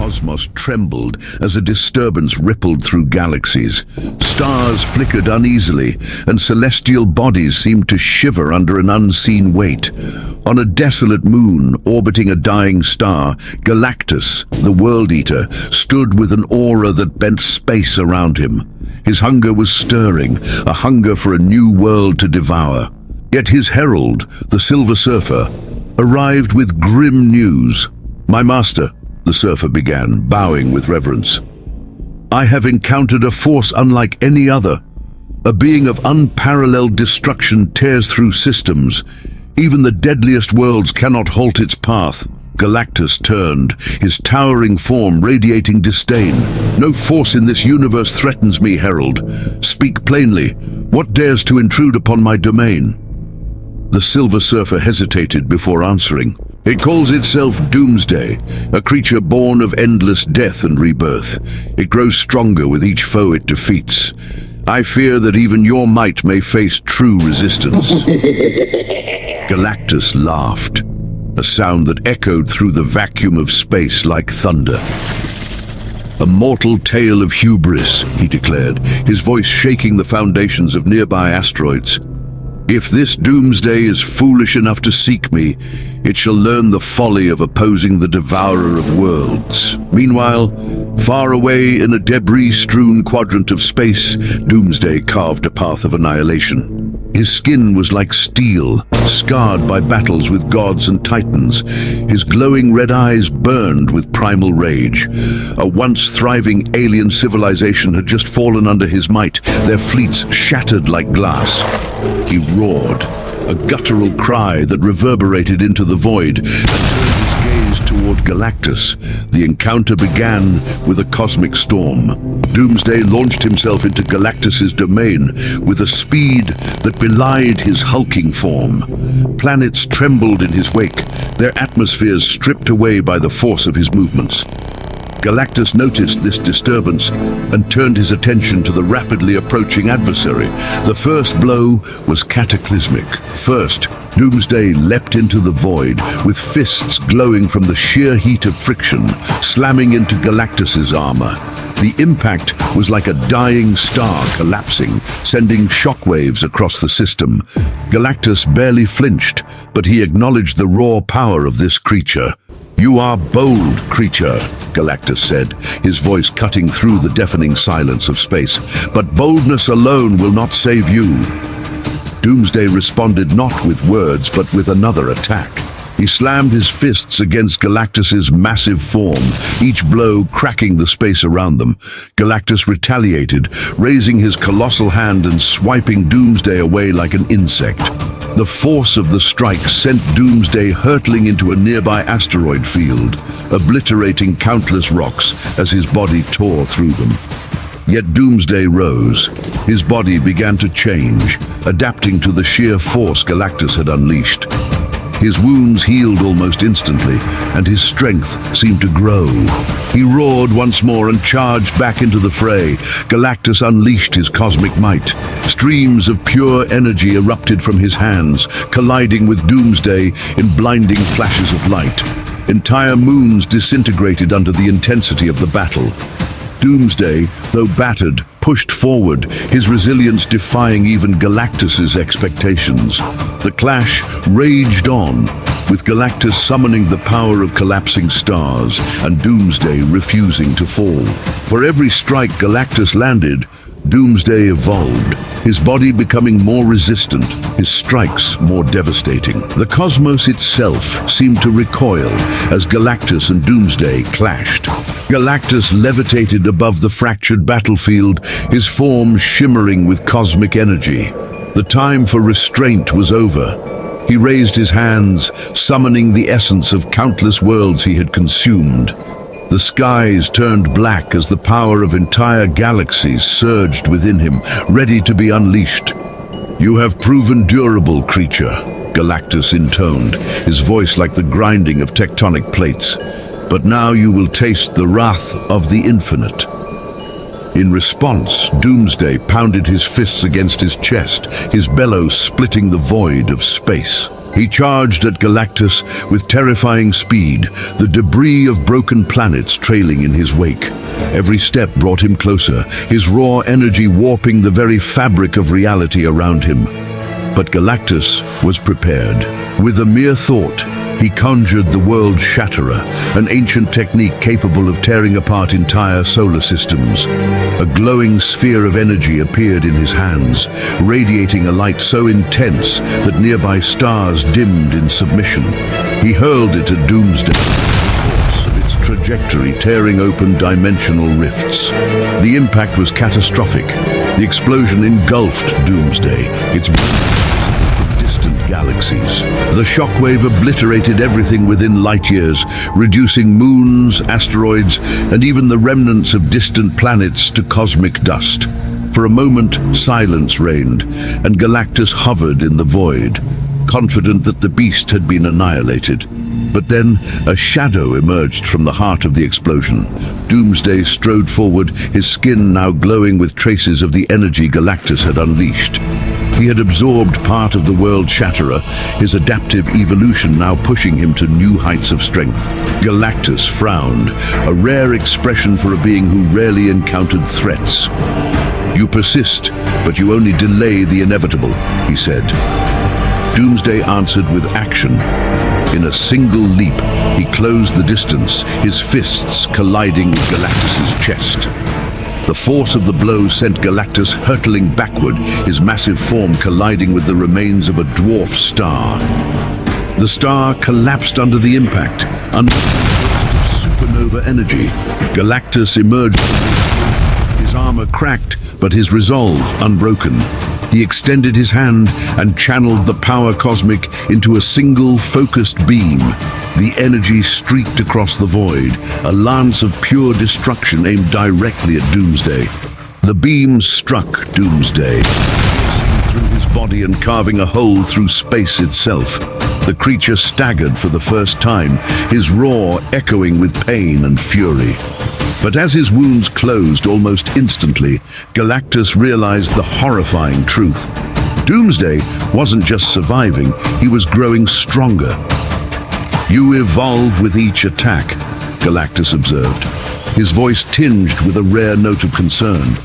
cosmos trembled as a disturbance rippled through galaxies. Stars flickered uneasily, and celestial bodies seemed to shiver under an unseen weight. On a desolate moon orbiting a dying star, Galactus, the World Eater, stood with an aura that bent space around him. His hunger was stirring, a hunger for a new world to devour. Yet his herald, the Silver Surfer, arrived with grim news. "My master," the surfer began, bowing with reverence, "I have encountered a force unlike any other. A being of unparalleled destruction tears through systems. Even the deadliest worlds cannot halt its path." Galactus turned, his towering form radiating disdain. "No force in this universe threatens me, Herald. Speak plainly. What dares to intrude upon my domain?" The Silver Surfer hesitated before answering. "It calls itself Doomsday, a creature born of endless death and rebirth. It grows stronger with each foe it defeats. I fear that even your might may face true resistance." Galactus laughed, a sound that echoed through the vacuum of space like thunder. "A mortal tale of hubris," he declared, his voice shaking the foundations of nearby asteroids. "If this Doomsday is foolish enough to seek me, it shall learn the folly of opposing the Devourer of Worlds." Meanwhile, far away in a debris-strewn quadrant of space, Doomsday carved a path of annihilation. His skin was like steel, scarred by battles with gods and titans. His glowing red eyes burned with primal rage. A once thriving alien civilization had just fallen under his might, their fleets shattered like glass. He roared, a guttural cry that reverberated into the void, and turned his gaze toward Galactus. The encounter began with a cosmic storm. Doomsday launched himself into Galactus's domain with a speed that belied his hulking form. Planets trembled in his wake, their atmospheres stripped away by the force of his movements. Galactus noticed this disturbance and turned his attention to the rapidly approaching adversary. The first blow was cataclysmic. First, Doomsday leapt into the void, with fists glowing from the sheer heat of friction, slamming into Galactus's armor. The impact was like a dying star collapsing, sending shockwaves across the system. Galactus barely flinched, but he acknowledged the raw power of this creature. "You are bold, creature," Galactus said, his voice cutting through the deafening silence of space. "But boldness alone will not save you." Doomsday responded not with words, but with another attack. He slammed his fists against Galactus's massive form, each blow cracking the space around them. Galactus retaliated, raising his colossal hand and swiping Doomsday away like an insect. The force of the strike sent Doomsday hurtling into a nearby asteroid field, obliterating countless rocks as his body tore through them. Yet Doomsday rose. His body began to change, adapting to the sheer force Galactus had unleashed. His wounds healed almost instantly, and his strength seemed to grow. He roared once more and charged back into the fray. Galactus unleashed his cosmic might. Streams of pure energy erupted from his hands, colliding with Doomsday in blinding flashes of light. Entire moons disintegrated under the intensity of the battle. Doomsday, though battered, pushed forward, his resilience defying even Galactus's expectations. The clash raged on, with Galactus summoning the power of collapsing stars and Doomsday refusing to fall. For every strike Galactus landed, Doomsday evolved, his body becoming more resistant, his strikes more devastating. The cosmos itself seemed to recoil as Galactus and Doomsday clashed. Galactus levitated above the fractured battlefield, his form shimmering with cosmic energy. The time for restraint was over. He raised his hands, summoning the essence of countless worlds he had consumed. The skies turned black as the power of entire galaxies surged within him, ready to be unleashed. "You have proven durable, creature," Galactus intoned, his voice like the grinding of tectonic plates. "But now you will taste the wrath of the infinite." In response, Doomsday pounded his fists against his chest, his bellows splitting the void of space. He charged at Galactus with terrifying speed, the debris of broken planets trailing in his wake. Every step brought him closer, his raw energy warping the very fabric of reality around him. But Galactus was prepared. With a mere thought, he conjured the World Shatterer, an ancient technique capable of tearing apart entire solar systems. A glowing sphere of energy appeared in his hands, radiating a light so intense that nearby stars dimmed in submission. He hurled it at Doomsday, the force of its trajectory tearing open dimensional rifts. The impact was catastrophic. The explosion engulfed Doomsday, its distant galaxies. The shockwave obliterated everything within light years, reducing moons, asteroids, and even the remnants of distant planets to cosmic dust. For a moment, silence reigned, and Galactus hovered in the void, confident that the beast had been annihilated. But then, a shadow emerged from the heart of the explosion. Doomsday strode forward, his skin now glowing with traces of the energy Galactus had unleashed. He had absorbed part of the World Shatterer, his adaptive evolution now pushing him to new heights of strength. Galactus frowned, a rare expression for a being who rarely encountered threats. "You persist, but you only delay the inevitable," he said. Doomsday answered with action. In a single leap, he closed the distance, his fists colliding with Galactus's chest. The force of the blow sent Galactus hurtling backward, his massive form colliding with the remains of a dwarf star. The star collapsed under the impact, under a burst of supernova energy. Galactus emerged from the explosion, his armor cracked, but his resolve unbroken. He extended his hand and channeled the power cosmic into a single focused beam. The energy streaked across the void, a lance of pure destruction aimed directly at Doomsday. The beam struck Doomsday, piercing through his body and carving a hole through space itself. The creature staggered for the first time, his roar echoing with pain and fury. But as his wounds closed almost instantly, Galactus realized the horrifying truth. Doomsday wasn't just surviving, he was growing stronger. "You evolve with each attack," Galactus observed, his voice tinged with a rare note of concern.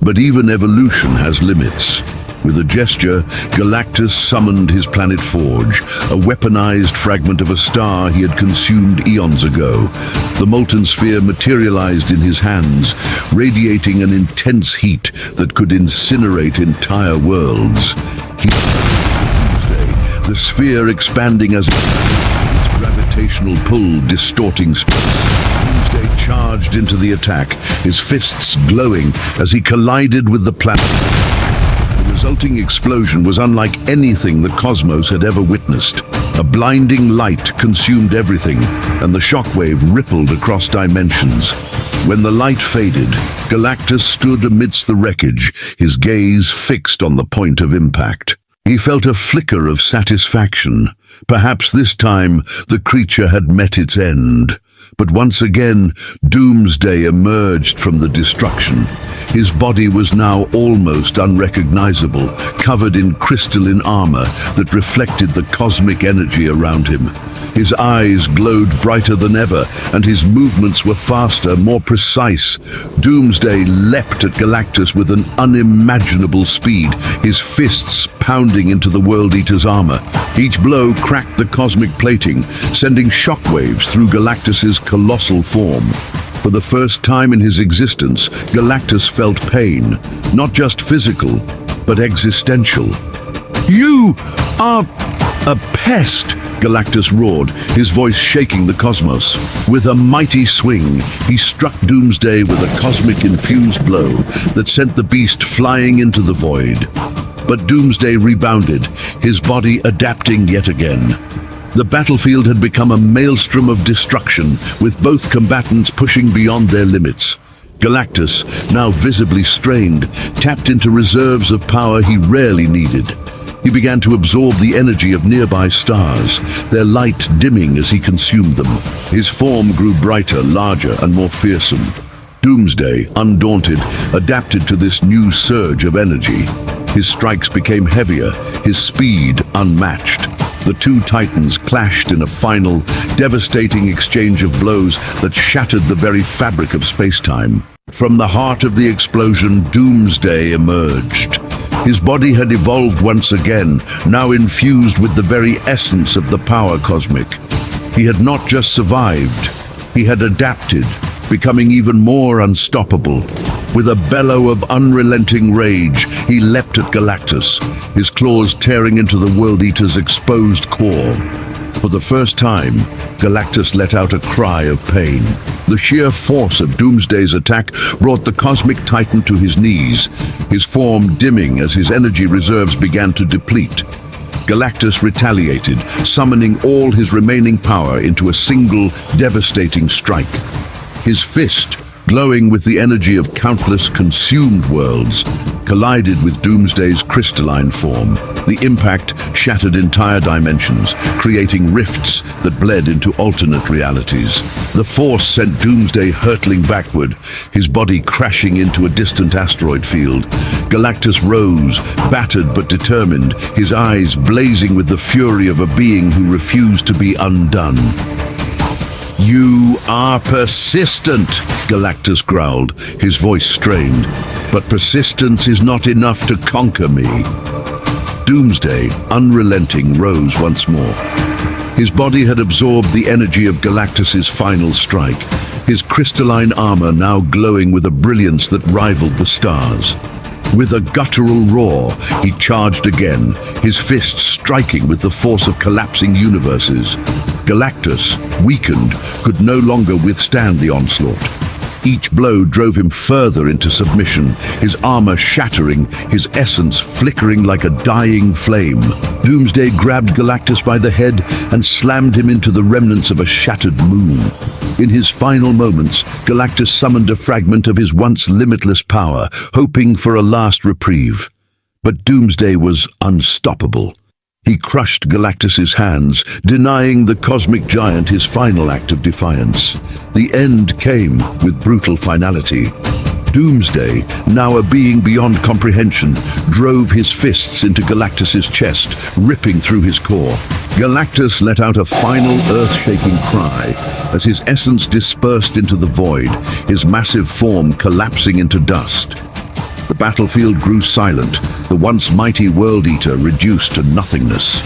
But even evolution has limits. With a gesture, Galactus summoned his planet Forge, a weaponized fragment of a star he had consumed eons ago. The molten sphere materialized in his hands, radiating an intense heat that could incinerate entire worlds. He Doomsday, the sphere expanding as its gravitational pull distorting space. Doomsday charged into the attack, his fists glowing as he collided with the planet. The resulting explosion was unlike anything the cosmos had ever witnessed. A blinding light consumed everything, and the shockwave rippled across dimensions. When the light faded, Galactus stood amidst the wreckage, his gaze fixed on the point of impact. He felt a flicker of satisfaction. Perhaps this time the creature had met its end. But once again, Doomsday emerged from the destruction. His body was now almost unrecognizable, covered in crystalline armor that reflected the cosmic energy around him. His eyes glowed brighter than ever, and his movements were faster, more precise. Doomsday leapt at Galactus with an unimaginable speed, his fists pounding into the World Eater's armor. Each blow cracked the cosmic plating, sending shockwaves through Galactus's colossal form. For the first time in his existence, Galactus felt pain, not just physical, but existential. "You are a pest!" Galactus roared, his voice shaking the cosmos. With a mighty swing, he struck Doomsday with a cosmic-infused blow that sent the beast flying into the void. But Doomsday rebounded, his body adapting yet again. The battlefield had become a maelstrom of destruction, with both combatants pushing beyond their limits. Galactus, now visibly strained, tapped into reserves of power he rarely needed. He began to absorb the energy of nearby stars, their light dimming as he consumed them. His form grew brighter, larger, and more fearsome. Doomsday, undaunted, adapted to this new surge of energy. His strikes became heavier, his speed unmatched. The The two titans clashed in a final, devastating exchange of blows that shattered the very fabric of space-time. From the heart of the explosion, Doomsday emerged. His body had evolved once again, now infused with the very essence of the power cosmic. He had not just survived, he had adapted, becoming even more unstoppable. With a bellow of unrelenting rage, he leapt at Galactus, his claws tearing into the World Eater's exposed core. For the first time, Galactus let out a cry of pain. The sheer force of Doomsday's attack brought the cosmic titan to his knees, his form dimming as his energy reserves began to deplete. Galactus retaliated, summoning all his remaining power into a single, devastating strike. His fist, glowing with the energy of countless consumed worlds, collided with Doomsday's crystalline form. The impact shattered entire dimensions, creating rifts that bled into alternate realities. The force sent Doomsday hurtling backward, his body crashing into a distant asteroid field. Galactus rose, battered but determined, his eyes blazing with the fury of a being who refused to be undone. "You are persistent," Galactus growled, his voice strained. "But persistence is not enough to conquer me." Doomsday, unrelenting, rose once more. His body had absorbed the energy of Galactus's final strike, his crystalline armor now glowing with a brilliance that rivaled the stars. With a guttural roar, he charged again, his fists striking with the force of collapsing universes. Galactus, weakened, could no longer withstand the onslaught. Each blow drove him further into submission, his armor shattering, his essence flickering like a dying flame. Doomsday grabbed Galactus by the head and slammed him into the remnants of a shattered moon. In his final moments, Galactus summoned a fragment of his once limitless power, hoping for a last reprieve. But Doomsday was unstoppable. He crushed Galactus's hands, denying the cosmic giant his final act of defiance. The end came with brutal finality. Doomsday, now a being beyond comprehension, drove his fists into Galactus's chest, ripping through his core. Galactus let out a final earth-shaking cry as his essence dispersed into the void, his massive form collapsing into dust. The battlefield grew silent, the once mighty World Eater reduced to nothingness.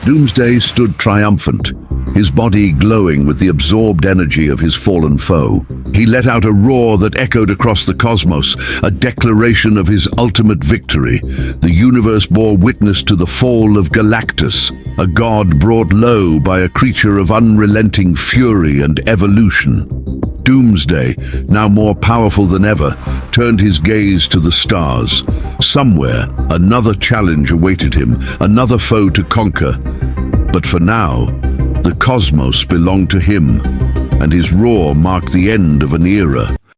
Doomsday stood triumphant, his body glowing with the absorbed energy of his fallen foe. He let out a roar that echoed across the cosmos, a declaration of his ultimate victory. The universe bore witness to the fall of Galactus, a god brought low by a creature of unrelenting fury and evolution. Doomsday, now more powerful than ever, turned his gaze to the stars. Somewhere, another challenge awaited him, another foe to conquer. But for now, the cosmos belonged to him, and his roar marked the end of an era.